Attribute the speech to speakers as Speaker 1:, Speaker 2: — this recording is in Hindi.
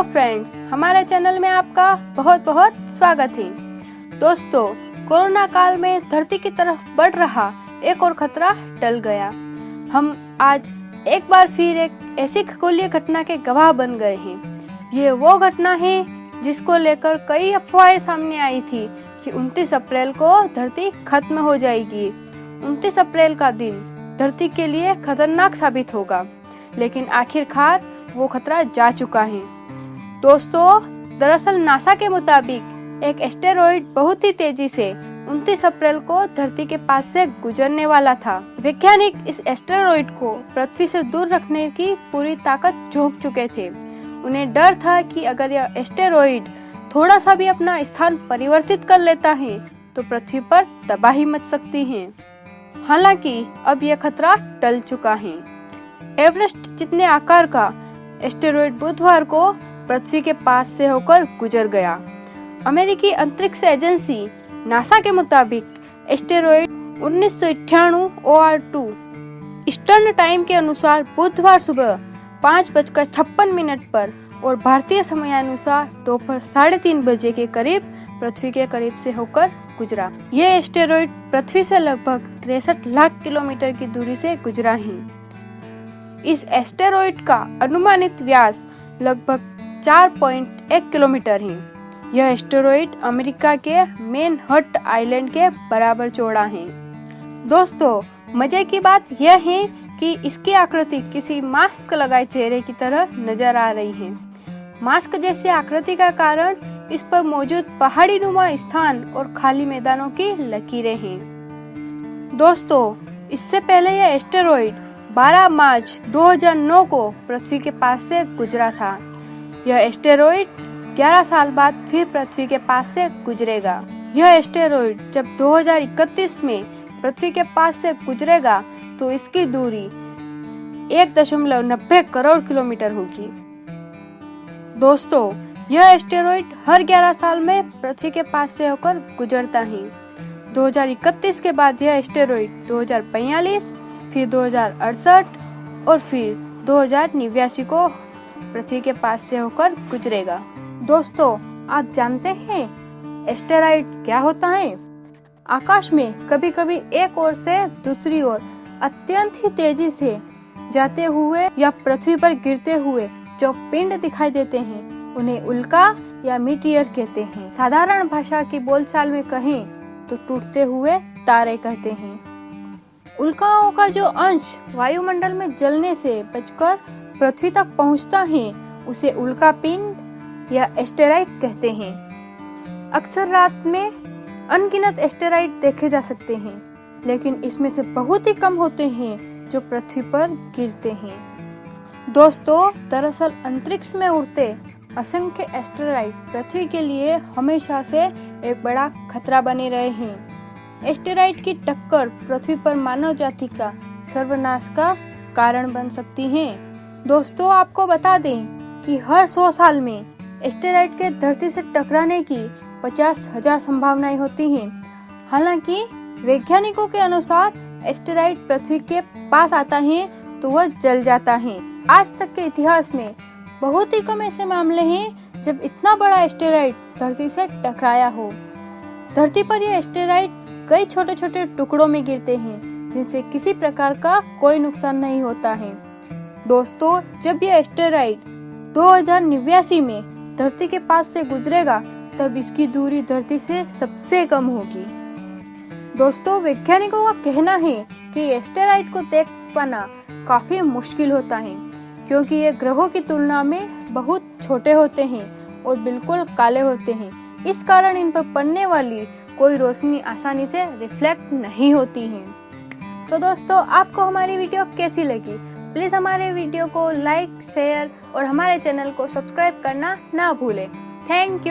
Speaker 1: फ्रेंड्स, हमारे चैनल में आपका बहुत बहुत स्वागत है। दोस्तों, कोरोना काल में धरती की तरफ बढ़ रहा एक और खतरा टल गया। हम आज एक बार फिर एक ऐसी खगोलीय घटना के गवाह बन गए हैं। ये वो घटना है जिसको लेकर कई अफवाहें सामने आई थी कि 29 अप्रैल को धरती खत्म हो जाएगी। 29 अप्रैल का दिन धरती के लिए खतरनाक साबित होगा, लेकिन आखिरकार वो खतरा जा चुका है। दोस्तों, दरअसल नासा के मुताबिक एक एस्टेरॉइड बहुत ही तेजी से 29 अप्रैल को धरती के पास से गुजरने वाला था। वैज्ञानिक इस एस्टेरॉइड को पृथ्वी से दूर रखने की पूरी ताकत झोंक चुके थे। उन्हें डर था कि अगर यह एस्टेरॉइड थोड़ा सा भी अपना स्थान परिवर्तित कर लेता है तो पृथ्वी पर तबाही मच सकती है। हालांकि अब यह खतरा टल चुका है। एवरेस्ट जितने आकार का एस्टेरॉइड बुधवार को पृथ्वी के पास से होकर गुजर गया। अमेरिकी अंतरिक्ष एजेंसी नासा के मुताबिक एस्टेरॉइड 1998 OR2 ईस्टर्न टाइम के अनुसार बुधवार सुबह 5:56 पर और भारतीय समयानुसार दोपहर 3:30 बजे के करीब पृथ्वी के करीब से होकर गुजरा। यह एस्टेरॉइड पृथ्वी से लगभग 63 लाख किलोमीटर की दूरी से गुजरा है। इस एस्टेरॉइड का अनुमानित व्यास लगभग 4.1 किलोमीटर है। यह एस्टेरॉइड अमेरिका के मैनहट्टन आइलैंड के बराबर चौड़ा है। दोस्तों, मजे की बात यह है कि इसकी आकृति किसी मास्क लगाए चेहरे की तरह नजर आ रही है। मास्क जैसी आकृति का कारण इस पर मौजूद पहाड़ी नुमा स्थान और खाली मैदानों की लकीरें हैं। दोस्तों, इससे पहले यह एस्टेरॉइड 12 मार्च 2009 को पृथ्वी के पास से गुजरा था। यह एस्टेरॉइड 11 साल बाद फिर पृथ्वी के पास से गुजरेगा। यह एस्टेरॉइड जब 2031 में पृथ्वी के पास से गुजरेगा तो इसकी दूरी 1.90 करोड़ किलोमीटर होगी। दोस्तों, यह एस्टेरॉइड हर 11 साल में पृथ्वी के पास से होकर गुजरता है। 2031 के बाद यह एस्टेरॉइड 2045, फिर 2068 और फिर 2089 को पृथ्वी के पास से होकर गुजरेगा। दोस्तों, आप जानते हैं एस्टेरॉइड क्या होता है? आकाश में कभी कभी एक ओर से दूसरी ओर अत्यंत ही तेजी से जाते हुए या पृथ्वी पर गिरते हुए जो पिंड दिखाई देते हैं उन्हें उल्का या मीटियर कहते हैं। साधारण भाषा की बोलचाल में कहें तो टूटते हुए तारे कहते हैं। उल्काओं का जो अंश वायुमंडल में जलने से बचकर पृथ्वी तक पहुंचता है उसे उल्का पिंड या एस्टेरॉइड कहते हैं। अक्सर रात में अनगिनत एस्टेरॉइड देखे जा सकते हैं, लेकिन इसमें से बहुत ही कम होते हैं जो पृथ्वी पर गिरते हैं। दोस्तों, दरअसल अंतरिक्ष में उड़ते असंख्य एस्टेरॉइड पृथ्वी के लिए हमेशा से एक बड़ा खतरा बने रहे हैं। एस्टेरॉइड की टक्कर पृथ्वी पर मानव जाति का सर्वनाश का कारण बन सकती है। दोस्तों, आपको बता दें कि हर 100 साल में एस्टेरॉइड के धरती से टकराने की 50,000 संभावनाएं होती हैं। हालांकि वैज्ञानिकों के अनुसार एस्टेरॉइड पृथ्वी के पास आता है तो वह जल जाता है। आज तक के इतिहास में बहुत ही कम ऐसे मामले हैं जब इतना बड़ा एस्टेरॉइड धरती से टकराया हो। धरती पर यह एस्टेरॉइड कई छोटे छोटे टुकड़ों में गिरते हैं जिनसे किसी प्रकार का कोई नुकसान नहीं होता है। दोस्तों, जब यह एस्टेरॉइड 2089 में धरती के पास से गुजरेगा तब इसकी दूरी धरती से सबसे कम होगी। दोस्तों, वैज्ञानिकों का कहना है कि एस्टेरॉइड को देख पाना काफी मुश्किल होता है क्योंकि ये ग्रहों की तुलना में बहुत छोटे होते हैं और बिल्कुल काले होते हैं। इस कारण इन पर पड़ने वाली कोई रोशनी आसानी से रिफ्लेक्ट नहीं होती है। तो दोस्तों, आपको हमारी वीडियो कैसी लगी? प्लीज हमारे वीडियो को लाइक, शेयर और हमारे चैनल को सब्सक्राइब करना ना भूलें। Thank you.